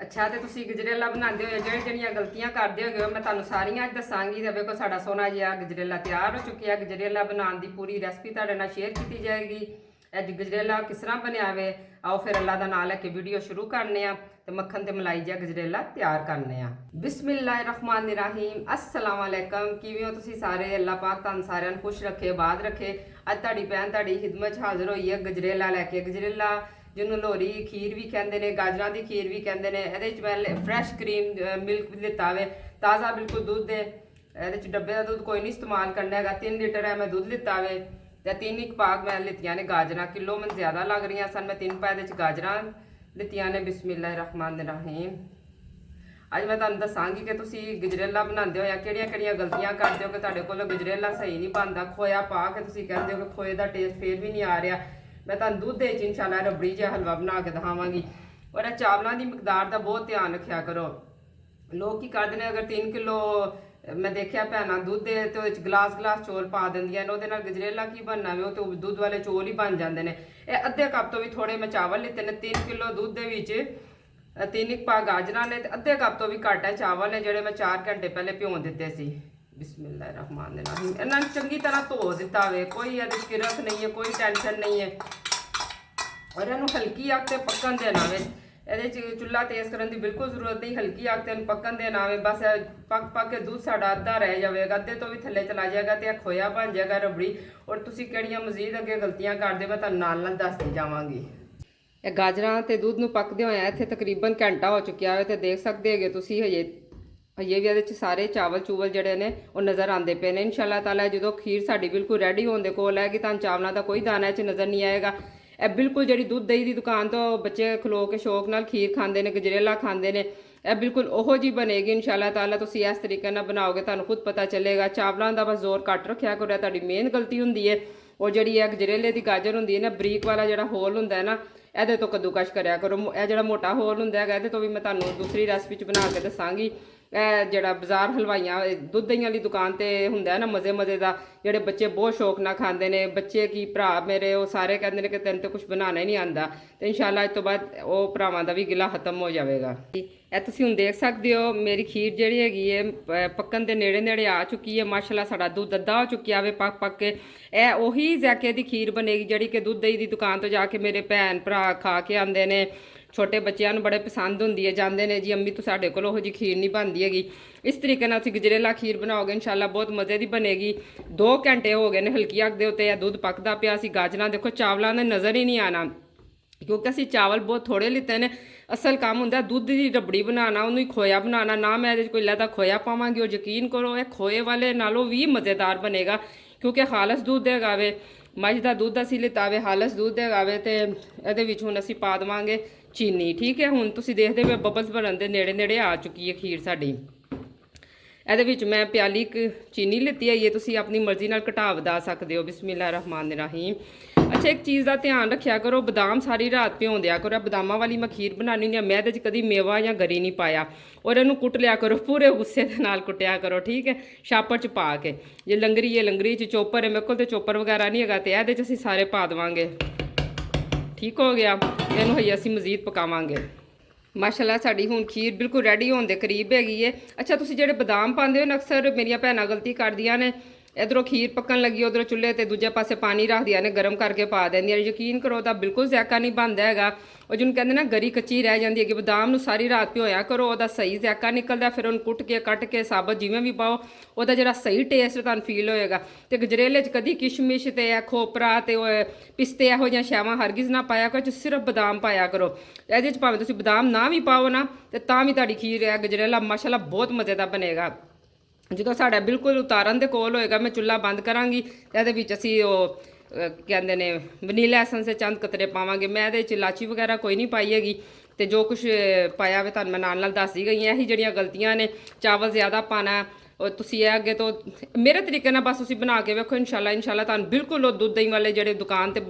ਅੱਛਾ ਤੇ ਤੁਸੀਂ ਗਜਰੇਲਾ ਬਣਾਉਂਦੇ ਹੋ ਜਿਹੜੀਆਂ ਗਲਤੀਆਂ ਕਰਦੇ ਹੋਗੇ ਮੈਂ ਤੁਹਾਨੂੰ ਸਾਰੀਆਂ ਅੱਜ ਦੱਸਾਂਗੀ। ਤੇ ਵੇਖੋ ਸਾਡਾ ਸੋਹਣਾ ਜਿਹਾ ਗਜਰੇਲਾ ਤਿਆਰ ਹੋ ਚੁੱਕਿਆ। ਗਜਰੇਲਾ ਬਣਾਉਣ ਦੀ ਪੂਰੀ ਰੈਸਪੀ ਤੁਹਾਡੇ ਨਾਲ ਸ਼ੇਅਰ ਕੀਤੀ ਜਾਏਗੀ। ਇਹ ਗਜਰੇਲਾ ਕਿਸ ਤਰ੍ਹਾਂ ਬਣਿਆ ਵੇ, ਆਓ ਫਿਰ ਅੱਲਾ ਦਾ ਨਾਮ ਲੈ ਕੇ ਵੀਡੀਓ ਸ਼ੁਰੂ ਕਰਨੇ ਆ ਤੇ ਮੱਖਣ ਤੇ ਮਲਾਈ ਜਿਹਾ ਗਜਰੇਲਾ ਤਿਆਰ ਕਰਨੇ ਆ। ਬਿਸਮਿਲ੍ਲਾਹਿਰਰਹਿਮਾਨਿਰਰਹੀਮ। अस्सलाम वालेकुम। किवें हो तुसीं सारे? अल्लाह पाक तुहानूं सारिਆਂ ਨੂੰ खुश रखे, आबाद रखे। ਅੱਜ ਤੁਹਾਡੀ ਭੈਣ ਤੁਹਾਡੀ ਖਿਦਮਤ 'ਚ ਹਾਜ਼ਰ ਹੋਈ ਹੈ ਗਜਰੇਲਾ ਲੈ ਕੇ। ਗਜਰੇਲਾ ਜਿਹਨੂੰ ਲੋਰੀ ਖੀਰ ਵੀ ਕਹਿੰਦੇ ਨੇ, ਗਾਜਰਾਂ ਦੀ ਖੀਰ ਵੀ ਕਹਿੰਦੇ ਨੇ। ਇਹਦੇ 'ਚ ਮੈਂ ਫਰੈਸ਼ ਕਰੀਮ ਮਿਲਕ ਵੀ ਲਿੱਤਾ ਵੇ, ਤਾਜ਼ਾ ਬਿਲਕੁਲ ਦੁੱਧ ਹੈ। ਇਹਦੇ 'ਚ ਡੱਬੇ ਦਾ ਦੁੱਧ ਕੋਈ ਨਹੀਂ ਇਸਤੇਮਾਲ ਕਰਨਾ ਹੈਗਾ। 3 ਲੀਟਰ ਹੈ ਮੈਂ ਦੁੱਧ ਲਿੱਤਾ ਵੇ ਤੇ 3 ਇੱਕ ਪਾਕ ਮੈਂ ਲਿੱਤੀਆਂ ਨੇ ਗਾਜਰਾਂ। ਕਿਲੋ ਮੈਨੂੰ ਜ਼ਿਆਦਾ ਲੱਗ ਰਹੀਆਂ ਸਨ, ਮੈਂ 3 ਪਾ ਇਹਦੇ 'ਚ ਗਾਜਰਾਂ ਲਿੱਤੀਆਂ ਨੇ। ਬਿਸਮਿਲ੍ਲਾਹਿਰਰਹਿਮਾਨਿਰਰਹੀਮ। ਅੱਜ ਮੈਂ ਤੁਹਾਨੂੰ ਦੱਸਾਂਗੀ ਕਿ ਤੁਸੀਂ ਗਜਰੇਲਾ ਬਣਾਉਂਦੇ ਹੋ ਜਾਂ ਕਿਹੜੀਆਂ ਗਲਤੀਆਂ ਕਰਦੇ ਹੋ ਕਿ ਤੁਹਾਡੇ ਕੋਲ ਗਜਰੇਲਾ ਸਹੀ ਨਹੀਂ ਬਣਦਾ। ਖੋਇਆ ਪਾ ਕੇ ਤੁਸੀਂ ਕਹਿੰਦੇ ਹੋ ਕਿ ਖੋਏ ਦਾ ਟੇਸਟ ਫੇਰ ਵੀ ਨਹੀਂ ਆ ਰਿਹਾ। ਮੈਂ ਤੁਹਾਨੂੰ ਦੁੱਧ ਦੇ 'ਚ ਇਨਸ਼ਾਅੱਲਾ ਰਬੜੀ ਜਿਹਾ ਹਲਵਾ ਬਣਾ ਕੇ ਦਿਖਾਵਾਂਗੀ। ਔਰ ਇਹ ਚਾਵਲਾਂ ਦੀ ਮਿਕਦਾਰ ਦਾ ਬਹੁਤ ਧਿਆਨ ਰੱਖਿਆ ਕਰੋ। ਲੋਕ ਕੀ ਕਰਦੇ ਨੇ, ਅਗਰ 3 ਕਿਲੋ ਮੈਂ ਦੇਖਿਆ ਭੈਣਾਂ ਦੁੱਧ ਦੇ ਤੇ ਉਹਦੇ 'ਚ ਗਲਾਸ ਚੌਲ ਪਾ ਦਿੰਦੀਆਂ ਨੇ। ਉਹਦੇ ਨਾਲ ਗਜਰੇਲਾ ਕੀ ਬਣਨਾ ਵੇ, ਉਹ ਤੇ ਦੁੱਧ ਵਾਲੇ ਚੌਲ ਹੀ ਬਣ ਜਾਂਦੇ ਨੇ। ਇਹ ਅੱਧੇ ਕੱਪ ਤੋਂ ਵੀ ਥੋੜੇ ਮੈਂ ਚਾਵਲ ਲਿੱਤੇ ਨੇ। 3 ਕਿਲੋ ਦੁੱਧ ਦੇ ਵਿੱਚ 3 ਇੱਕ ਪਾ ਗਾਜਰਾਂ ਨੇ ਤੇ ਅੱਧੇ ਕੱਪ ਤੋਂ ਵੀ ਘੱਟ ਹੈ ਚਾਵਲ ਨੇ, ਜਿਹੜੇ ਮੈਂ 4 ਘੰਟੇ ਪਹਿਲੇ ਭਿਉਂ ਦਿੱਤੇ ਸੀ। ਬਿਸਮਿਲ੍ਲਾਹਿਰਰਹਿਮਾਨਿਰਰਹੀਮ। ਇਹਨਾਂ ਨੂੰ ਚੰਗੀ ਤਰ੍ਹਾਂ ਧੋ ਦਿੱਤਾ ਵੇ, ਕੋਈ ਇਹਦੇ ਕਿਰਕ ਨਹੀਂ ਹੈ, ਕੋਈ ਟੈਨਸ਼ਨ ਨਹੀਂ ਹੈ। ਔਰ ਇਹਨੂੰ ਹਲਕੀ ਅੱਗ ਤੇ ਪੱਕਣ ਦੇਣਾ ਵੇ। ਇਹਦੇ 'ਚ ਚੁੱਲ੍ਹਾ ਤੇਜ਼ ਕਰਨ ਦੀ ਬਿਲਕੁਲ ਜ਼ਰੂਰਤ ਨਹੀਂ, ਹਲਕੀ ਅੱਗ ਤੇ ਇਹਨੂੰ ਪੱਕਣ ਦੇਣਾ ਵੇ। ਬਸ ਪੱਕ ਕੇ ਦੁੱਧ ਸਾਡਾ ਅੱਧਾ ਰਹਿ ਜਾਵੇਗਾ, ਅੱਧੇ ਤੋਂ ਵੀ ਥੱਲੇ ਚਲਾ ਜਾਏਗਾ ਤੇ ਇਹ ਖੋਇਆ ਬਣ ਜਾਏਗਾ ਰਬੜੀ। ਔਰ ਤੁਸੀਂ ਕਿਹੜੀਆਂ ਮਜ਼ੀਦ ਅੱਗੇ ਗਲਤੀਆਂ ਕਰਦੇ ਮੈਂ ਤੁਹਾਨੂੰ ਨਾਲ ਦੱਸਦੀ ਜਾਵਾਂਗੀ। ਇਹ ਗਾਜਰਾਂ ਤੇ ਦੁੱਧ ਨੂੰ ਪੱਕਦੇ ਹੋਇਆ ਇੱਥੇ ਤਕਰੀਬਨ ਘੰਟਾ ਹੋ ਚੁੱਕਿਆ ਹੈ ਤੇ ਦੇਖ ਸਕਦੇ ਹੈਗੇ ਤੁਸੀਂ ਹਜੇ ਵੀ ਇਹਦੇ 'ਚ ਸਾਰੇ ਚਾਵਲ ਜਿਹੜੇ ਨੇ ਉਹ ਨਜ਼ਰ ਆਉਂਦੇ ਪਏ ਨੇ। ਇਨਸ਼ਾਅੱਲਾ ਤਾਲਾ ਜਦੋਂ ਖੀਰ ਸਾਡੀ ਬਿਲਕੁਲ ਰੈਡੀ ਹੋਣ ਦੇ ਕੋਲ ਹੈ ਕਿ ਤੁਹਾਨੂੰ ਚਾਵਲਾਂ ਦਾ ਕੋਈ ਦਾਣਾ 'ਚ ਨਜ਼ਰ ਨਹੀਂ ਆਏਗਾ। ਇਹ ਬਿਲਕੁਲ ਜਿਹੜੀ ਦੁੱਧ ਦਹੀਂ ਦੀ ਦੁਕਾਨ ਤੋਂ ਬੱਚੇ ਖਲੋ ਕੇ ਸ਼ੌਕ ਨਾਲ ਖੀਰ ਖਾਂਦੇ ਨੇ, ਗਜਰੇਲਾ ਖਾਂਦੇ ਨੇ, ਇਹ ਬਿਲਕੁਲ ਉਹੋ ਜੀ ਬਣੇਗੀ ਇਨਸ਼ਾਅੱਲਾ ਤਾਲਾ। ਤੁਸੀਂ ਇਸ ਤਰੀਕੇ ਨਾਲ ਬਣਾਓਗੇ ਤੁਹਾਨੂੰ ਖੁਦ ਪਤਾ ਚੱਲੇਗਾ। ਚਾਵਲਾਂ ਦਾ ਬਸ ਜ਼ੋਰ ਘੱਟ ਰੱਖਿਆ ਕਰੋ, ਤੁਹਾਡੀ ਮੇਨ ਗਲਤੀ ਹੁੰਦੀ ਹੈ। ਉਹ ਜਿਹੜੀ ਹੈ ਗਜਰੇਲੇ ਦੀ ਗਾਜਰ ਹੁੰਦੀ ਹੈ ਨਾ, ਬਰੀਕ ਵਾਲਾ ਜਿਹੜਾ ਹੋਲ ਹੁੰਦਾ ਹੈ ਨਾ, ਇਹਦੇ ਤੋਂ ਕੱਦੂਕਸ਼ ਕਰਿਆ ਕਰੋ। ਇਹ ਜਿਹੜਾ ਮੋਟਾ ਹੋਲ ਹੁੰਦਾ ਹੈਗਾ ਇਹਦੇ ਤੋਂ ਵੀ ਮੈਂ ਤੁਹਾਨੂੰ ਦੂਸਰੀ ਰੈਸਪੀ 'ਚ ਬਣਾ ਕੇ ਦੱਸਾਂਗੀ। ਇਹ ਜਿਹੜਾ ਬਾਜ਼ਾਰ ਹਲਵਾਈਆਂ ਦੁੱਧ ਦਹੀਂ ਵਾਲੀ ਦੁਕਾਨ ਤੇ ਹੁੰਦਾ ਨਾ ਮਜ਼ੇ ਦਾ, ਜਿਹੜੇ ਬੱਚੇ ਬਹੁਤ ਸ਼ੌਕ ਨਾਲ ਖਾਂਦੇ ਨੇ। ਬੱਚੇ ਕੀ ਭਰਾ ਮੇਰੇ ਉਹ ਸਾਰੇ ਕਹਿੰਦੇ ਨੇ ਕਿ ਤੈਨੂੰ ਤਾਂ ਕੁਝ ਬਣਾਉਣਾ ਹੀ ਨਹੀਂ ਆਉਂਦਾ। ਤੇ ਇਨਸ਼ਾਅੱਲਾ ਇਸ ਤੋਂ ਬਾਅਦ ਉਹ ਭਰਾਵਾਂ ਦਾ ਵੀ ਗਿਲਾ ਖਤਮ ਹੋ ਜਾਵੇਗਾ। ਇਹ ਤੁਸੀਂ ਹੁਣ ਦੇਖ ਸਕਦੇ ਹੋ ਮੇਰੀ ਖੀਰ ਜਿਹੜੀ ਹੈਗੀ ਹੈ ਪੱਕਣ ਦੇ ਨੇੜੇ ਆ ਚੁੱਕੀ ਹੈ। ਮਾਸ਼ਾਅੱਲਾ ਸਾਡਾ ਦੁੱਧ ਅੱਧਾ ਹੋ ਚੁੱਕਿਆ ਵੇ ਪੱਕ ਕੇ। ਇਹ ਉਹੀ ਜ਼ਾਇਕੇ ਦੀ ਖੀਰ ਬਣੇਗੀ ਜਿਹੜੀ ਕਿ ਦੁੱਧ ਦਹੀਂ ਦੀ ਦੁਕਾਨ ਤੋਂ ਜਾ ਕੇ ਮੇਰੇ ਭੈਣ ਭਰਾ ਖਾ ਕੇ ਆਉਂਦੇ ਨੇ। ਛੋਟੇ ਬੱਚਿਆਂ ਨੂੰ ਬੜੇ ਪਸੰਦ ਹੁੰਦੀ ਹੈ, ਜਾਂਦੇ ਨੇ ਜੀ ਅੰਮੀ ਤੋਂ ਸਾਡੇ ਕੋਲ ਉਹੋ ਜਿਹੀ ਖੀਰ ਨਹੀਂ ਬਣਦੀ ਹੈਗੀ। ਇਸ ਤਰੀਕੇ ਨਾਲ ਤੁਸੀਂ ਗਜਰੇਲਾ ਖੀਰ ਬਣਾਓਗੇ ਇਨਸ਼ਾਅੱਲਾ ਬਹੁਤ ਮਜ਼ੇ ਦੀ ਬਣੇਗੀ। 2 ਘੰਟੇ ਹੋ ਗਏ ਨੇ ਹਲਕੀ ਅੱਗ ਦੇ ਉੱਤੇ ਇਹ ਦੁੱਧ ਪੱਕਦਾ ਪਿਆ ਸੀ। ਗਾਜਰਾਂ ਦੇਖੋ ਚਾਵਲਾਂ ਦਾ ਨਜ਼ਰ ਹੀ ਨਹੀਂ ਆਣਾ, ਕਿਉਂਕਿ ਅਸੀਂ ਚਾਵਲ ਬਹੁਤ ਥੋੜੇ ਲਿੱਤੇ ਨੇ। ਅਸਲ ਕੰਮ ਹੁੰਦਾ ਦੁੱਧ ਦੀ ਰਬੜੀ ਬਣਾਉਣਾ, ਉਹਨੂੰ ਹੀ ਖੋਇਆ ਬਣਾਉਣਾ। ਨਾ ਮੈਂ ਇਹਦੇ 'ਚ ਕੋਈ ਲੈਦਾ ਖੋਇਆ ਪਾਵਾਂਗੀ, ਉਹ ਯਕੀਨ ਕਰੋ ਇਹ ਖੋਏ ਵਾਲੇ ਨਾਲੋਂ ਵੀ ਮਜ਼ੇਦਾਰ ਬਣੇਗਾ, ਕਿਉਂਕਿ ਖਾਲਸ ਦੁੱਧ ਹੈਗਾ ਵੇ। ਮੱਝ ਦਾ ਦੁੱਧ ਅਸੀਂ ਲਿੱਤਾ ਵੇ, ਖਾਲਸ ਦੁੱਧ ਹੈਗਾ ਵੇ। ਤੇ ਇਹਦੇ ਵਿੱਚ ਹੁਣ ਅਸੀਂ ਪਾ ਦੇਵਾਂਗੇ ਚੀਨੀ। ਠੀਕ ਹੈ, ਹੁਣ ਤੁਸੀਂ ਦੇਖਦੇ ਹੋ ਬਬਲਸ ਬਣਨ ਦੇ ਨੇੜੇ ਆ ਚੁੱਕੀ ਹੈ ਖੀਰ ਸਾਡੀ। ਇਹਦੇ ਵਿੱਚ ਮੈਂ ਪਿਆਲੀ ਚੀਨੀ ਲਿੱਤੀ ਹੈ, ਤੁਸੀਂ ਆਪਣੀ ਮਰਜ਼ੀ ਨਾਲ ਘਟਾ ਵਧਾ ਸਕਦੇ ਹੋ। ਬਿਸਮਿਲ੍ਲਾਹਿਰਰਹਿਮਾਨਿਰਰਹੀਮ। ਅੱਛਾ, ਇੱਕ ਚੀਜ਼ ਦਾ ਧਿਆਨ ਰੱਖਿਆ ਕਰੋ, ਬਦਾਮ ਸਾਰੀ ਰਾਤ ਭਿਉਂ ਦਿਆ ਕਰੋ। ਬਦਾਮਾਂ ਵਾਲੀ ਮੈਂ ਖੀਰ ਬਣਾਉਣੀ ਨਹੀਂ, ਮੈਂ ਇਹਦੇ 'ਚ ਕਦੀ ਮੇਵਾ ਜਾਂ ਗਰੀ ਨਹੀਂ ਪਾਇਆ। ਔਰ ਇਹਨੂੰ ਕੁੱਟ ਲਿਆ ਕਰੋ, ਪੂਰੇ ਗੁੱਸੇ ਦੇ ਨਾਲ ਕੁੱਟਿਆ ਕਰੋ। ਠੀਕ ਹੈ, ਛਾਪੜ 'ਚ ਪਾ ਕੇ। ਜੇ ਲੰਗਰੀ ਹੈ ਲੰਗਰੀ 'ਚ, ਚੋਪਰ ਹੈ ਮੇਰੇ ਕੋਲ ਤੇ ਚੋਪਰ ਵਗੈਰਾ ਨਹੀਂ ਹੈਗਾ, ਤੇ ਇਹਦੇ 'ਚ ਅਸੀਂ ਸਾਰੇ ਪਾ ਦੇਵਾਂਗੇ। ਠੀਕ ਹੋ ਗਿਆ, ਇਹਨੂੰ ਹਜੇ ਅਸੀਂ ਮਜ਼ੀਦ ਪਕਾਵਾਂਗੇ। ਮਾਸ਼ਾਅੱਲਾ ਸਾਡੀ ਹੁਣ ਖੀਰ ਬਿਲਕੁਲ ਰੈਡੀ ਹੋਣ ਦੇ ਕਰੀਬ ਹੈਗੀ ਹੈ। ਅੱਛਾ, ਤੁਸੀਂ ਜਿਹੜੇ ਬਦਾਮ ਪਾਉਂਦੇ ਹੋ ਨਾ, ਅਕਸਰ ਮੇਰੀਆਂ ਭੈਣਾਂ ਗਲਤੀ ਕਰਦੀਆਂ ਨੇ, ਇਧਰੋਂ ਖੀਰ ਪੱਕਣ ਲੱਗੀ ਉਧਰੋਂ ਚੁੱਲ੍ਹੇ ਤੇ ਦੂਜੇ ਪਾਸੇ ਪਾਣੀ ਰੱਖਦੀਆਂ ਨੇ, ਗਰਮ ਕਰਕੇ ਪਾ ਦਿੰਦੀਆਂ ਨੇ। ਯਕੀਨ ਕਰੋ ਉਹਦਾ ਬਿਲਕੁਲ ਜ਼ਾਇਕਾ ਨਹੀਂ ਬਣਦਾ ਹੈਗਾ। ਉਹ ਜਿਹਨੂੰ ਕਹਿੰਦੇ ਨਾ ਗਰੀ ਕੱਚੀ ਰਹਿ ਜਾਂਦੀ ਹੈਗੀ। ਬਦਾਮ ਨੂੰ ਸਾਰੀ ਰਾਤ ਭਿਓਇਆ ਕਰੋ, ਉਹਦਾ ਸਹੀ ਜ਼ਾਇਕਾ ਨਿਕਲਦਾ। ਫਿਰ ਉਹਨੂੰ ਕੁੱਟ ਕੇ ਕੱਟ ਕੇ ਸਾਬਤ ਜਿਵੇਂ ਵੀ ਪਾਓ, ਉਹਦਾ ਜਿਹੜਾ ਸਹੀ ਟੇਸਟ ਤੁਹਾਨੂੰ ਫੀਲ ਹੋਏਗਾ। ਤੇ ਗਜਰੇਲੇ 'ਚ ਕਦੀ ਕਿਸ਼ਮਿਸ਼ ਤੇ ਖੋਪਰਾ ਤੇ ਪਿਸਤੇ ਇਹੋ ਜਿਹੀਆਂ ਸ਼ੈਵਾਂ ਹਰਗਿਜ਼ ਨਾ ਪਾਇਆ ਕਰੋ, ਸਿਰਫ ਬਦਾਮ ਪਾਇਆ ਕਰੋ। ਇਹਦੇ 'ਚ ਭਾਵੇਂ ਤੁਸੀਂ ਬਦਾਮ ਨਾ ਵੀ ਪਾਓ ਨਾ, ਤੇ ਤਾਂ ਵੀ ਤੁਹਾਡੀ ਖੀਰ ਹੈ ਗਜਰੇਲਾ ਮਾਸ਼ਾਅੱਲਾ ਬਹੁਤ ਮਜ਼ੇ ਦਾ ਬਣੇਗਾ। ਜਦੋਂ ਸਾਡਾ ਬਿਲਕੁਲ ਉਤਾਰਨ ਦੇ ਕੋਲ ਹੋਏਗਾ, ਮੈਂ ਚੁੱਲ੍ਹਾ ਬੰਦ ਕਰਾਂਗੀ ਤੇ ਇਹਦੇ ਵਿੱਚ ਅਸੀਂ ਉਹ ਕਹਿੰਦੇ ਨੇ ਵਨੀਲਾ ਐਸੈਂਸ ਦੇ ਚੰਦ ਕਤਰੇ ਪਾਵਾਂਗੇ। ਮੈਂ ਇਹਦੇ 'ਚ ਇਲਾਚੀ ਵਗੈਰਾ ਕੋਈ ਨਹੀਂ ਪਾਈ ਹੈਗੀ, ਤੇ ਜੋ ਕੁਛ ਪਾਇਆ ਵੇ ਤੁਹਾਨੂੰ ਮੈਂ ਨਾਲ ਦੱਸਦੀ ਗਈ ਹਾਂ। ਇਹੀ ਜਿਹੜੀਆਂ ਗਲਤੀਆਂ ਨੇ, ਚਾਵਲ ਜ਼ਿਆਦਾ ਪਾਣਾ, ਔਰ ਤੁਸੀਂ ਇਹ ਅੱਗੇ ਤੋਂ ਮੇਰੇ ਤਰੀਕੇ ਨਾਲ ਬਸ ਤੁਸੀਂ ਬਣਾ ਕੇ ਵੇਖੋ। ਇਨਸ਼ਾਅੱਲਾ ਤੁਹਾਨੂੰ ਬਿਲਕੁਲ ਉਹ ਦੁੱਧ ਦਹੀਂ ਵਾਲੇ ਜਿਹੜੇ ਦੁਕਾਨ ਤੇ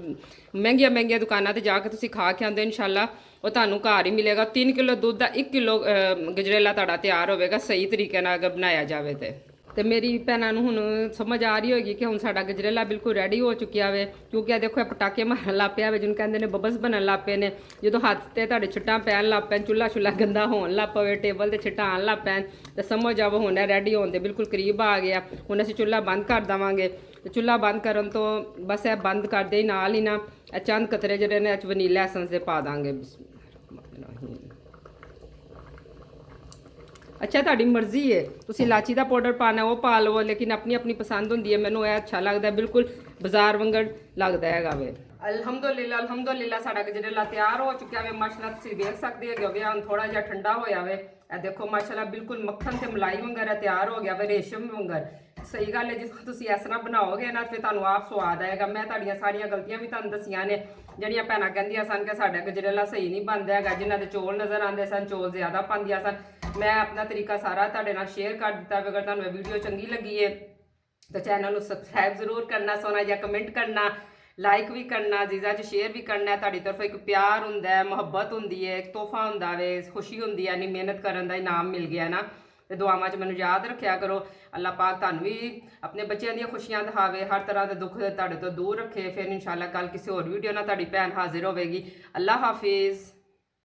ਮਹਿੰਗੀਆਂ ਦੁਕਾਨਾਂ ਤੇ ਜਾ ਕੇ ਤੁਸੀਂ ਖਾ ਕੇ ਆਉਂਦੇ, ਇਨਸ਼ਾਅੱਲਾ ਉਹ ਤੁਹਾਨੂੰ ਘਰ ਹੀ ਮਿਲੇਗਾ। 3 ਕਿਲੋ ਦੁੱਧ ਦਾ 1 ਕਿਲੋ ਗਜਰੇਲਾ ਤੁਹਾਡਾ ਤਿਆਰ ਹੋਵੇਗਾ, ਸਹੀ ਤਰੀਕੇ ਨਾਲ ਅਗਰ ਬਣਾਇਆ ਜਾਵੇ ਤੇ। ਤੇ ਮੇਰੀ ਭੈਣਾਂ ਨੂੰ ਹੁਣ ਸਮਝ ਆ ਰਹੀ ਹੋਏਗੀ ਕਿ ਹੁਣ ਸਾਡਾ ਗਜਰੇਲਾ ਬਿਲਕੁਲ ਰੈਡੀ ਹੋ ਚੁੱਕਿਆ ਵੇ, ਕਿਉਂਕਿ ਇਹ ਦੇਖੋ ਇਹ ਪਟਾਕੇ ਮਾਰਨ ਲੱਗ ਪਿਆ ਵੇ, ਜਿਹਨੂੰ ਕਹਿੰਦੇ ਨੇ ਬਬਲਸ ਬਣਨ ਲੱਗ ਪਏ ਨੇ। ਜਦੋਂ ਹੱਥ ਤੇ ਤੁਹਾਡੇ ਛਿੱਟਾਂ ਪੈਣ ਲੱਗ ਪੈਣ, ਚੁੱਲਾ ਗੰਦਾ ਹੋਣ ਲੱਗ ਪਵੇ, ਟੇਬਲ ਤੇ ਛਿੱਟਾਂ ਆਉਣ ਲੱਗ ਪੈਣ, ਤੇ ਸਮਝ ਆਵੋ ਹੁਣ ਇਹ ਰੈਡੀ ਹੋਣ ਦੇ ਬਿਲਕੁਲ ਕਰੀਬ ਆ ਗਿਆ। ਹੁਣ ਅਸੀਂ ਚੁੱਲਾ ਬੰਦ ਕਰ ਦੇਵਾਂਗੇ, ਤੇ ਚੁੱਲਾ ਬੰਦ ਕਰਨ ਤੋਂ ਬਸ ਇਹ ਬੰਦ ਕਰਦੇ ਹੀ ਨਾਲ ਹੀ ਨਾ ਇਹ ਚੰਦ ਕਤਰੇ ਜਿਹੜੇ ਨੇ ਇਹ ਵਨੀਲਾ ਐਸੈਂਸ ਦੇ ਪਾ ਦਾਂਗੇ। ਅੱਛਾ ਤੁਹਾਡੀ ਮਰਜ਼ੀ ਹੈ, ਤੁਸੀਂ ਇਲਾਚੀ ਦਾ ਪਾਊਡਰ ਪਾਣਾ ਉਹ ਪਾ ਲਵੋ, ਲੇਕਿਨ ਆਪਣੀ ਆਪਣੀ ਪਸੰਦ ਹੁੰਦੀ ਹੈ। ਮੈਨੂੰ ਇਹ ਅੱਛਾ ਲੱਗਦਾ, ਬਿਲਕੁਲ ਬਾਜ਼ਾਰ ਵਾਂਗਣ ਲੱਗਦਾ ਹੈਗਾ ਵੇ। ਅਲਹਮਦੁਲਿਲਾ ਸਾਡਾ ਗਜਰੇਲਾ ਤਿਆਰ ਹੋ ਚੁੱਕਿਆ ਵੇ। ਮਾਸ਼ਾਅੱਲਾ ਤੁਸੀਂ ਵੇਖ ਸਕਦੇ ਹੈਗੇ, ਹੁਣ ਥੋੜਾ ਜਿਹਾ ਠੰਡਾ ਹੋਇਆ ਵੇ। ਇਹ ਦੇਖੋ ਮਾਸ਼ਾਅੱਲਾ ਬਿਲਕੁਲ ਮੱਖਣ ਤੇ ਮਲਾਈ ਵੰਗਰ ਤਿਆਰ ਹੋ ਗਿਆ ਵੇ, ਰੇਸ਼ਮ ਵੰਗਰ। ਸਹੀ ਗੱਲ ਹੈ, ਜਿਸ ਤੁਸੀਂ ਇਸ ਤਰ੍ਹਾਂ ਬਣਾਓਗੇ ਨਾ ਫਿਰ ਤੁਹਾਨੂੰ ਆਪ ਸਵਾਦ ਆਏਗਾ। ਮੈਂ ਤੁਹਾਡੀਆਂ ਸਾਰੀਆਂ ਗਲਤੀਆਂ ਵੀ ਤੁਹਾਨੂੰ ਦੱਸੀਆਂ ਨੇ, ਜਿਹੜੀਆਂ ਭੈਣਾਂ ਕਹਿੰਦੀਆਂ ਸਨ ਕਿ ਸਾਡਾ ਗਜਰੇਲਾ ਸਹੀ ਨਹੀਂ ਬਣਦਾ ਹੈਗਾ, ਜਿਨ੍ਹਾਂ ਦੇ ਚੌਲ ਨਜ਼ਰ ਆਉਂਦੇ ਸਨ ਚੌਲ ਜ਼ਿਆਦਾ ਪਾਉਂਦੀਆਂ ਸਨ। ਮੈਂ ਆਪਣਾ ਤਰੀਕਾ ਸਾਰਾ ਤੁਹਾਡੇ ਨਾਲ ਸ਼ੇਅਰ ਕਰ ਦਿੱਤਾ। ਅਗਰ ਤੁਹਾਨੂੰ ਇਹ ਵੀਡੀਓ ਚੰਗੀ ਲੱਗੀ ਹੈ ਤਾਂ ਚੈਨਲ ਨੂੰ ਸਬਸਕ੍ਰਾਈਬ ਜ਼ਰੂਰ ਕਰਨਾ, ਸੋਹਣਾ ਜਿਹਾ ਕਮੈਂਟ ਕਰਨਾ, ਲਾਈਕ ਵੀ ਕਰਨਾ, ਜੀਜ਼ਾ 'ਚ ਸ਼ੇਅਰ ਵੀ ਕਰਨਾ। ਤੁਹਾਡੀ ਤਰਫੋਂ ਇੱਕ ਪਿਆਰ ਹੁੰਦਾ ਹੈ, ਮੁਹੱਬਤ ਹੁੰਦੀ ਹੈ, ਇੱਕ ਤੋਹਫਾ ਹੁੰਦਾ ਵੇ, ਖੁਸ਼ੀ ਹੁੰਦੀ ਹੈ, ਨਹੀਂ ਮਿਹਨਤ ਕਰਨ ਦਾ ਇਨਾਮ ਮਿਲ ਗਿਆ ਨਾ। ਤੇ ਦੁਆਵਾਂ 'ਚ ਮੈਨੂੰ ਯਾਦ ਰੱਖਿਆ ਕਰੋ। ਅੱਲਾਹ ਪਾਕ ਤੁਹਾਨੂੰ ਵੀ ਆਪਣੇ ਬੱਚਿਆਂ ਦੀਆਂ ਖੁਸ਼ੀਆਂ ਦਿਖਾਵੇ, ਹਰ ਤਰ੍ਹਾਂ ਦੇ ਦੁੱਖ ਤੁਹਾਡੇ ਤੋਂ ਦੂਰ ਰੱਖੇ। ਫਿਰ ਇਨਸ਼ਾਅੱਲਾ ਕੱਲ ਕਿਸੇ ਹੋਰ ਵੀਡੀਓ ਨਾਲ ਤੁਹਾਡੀ ਭੈਣ ਹਾਜ਼ਰ ਹੋਵੇਗੀ। ਅੱਲਾਹ ਹਾਫਿਜ਼।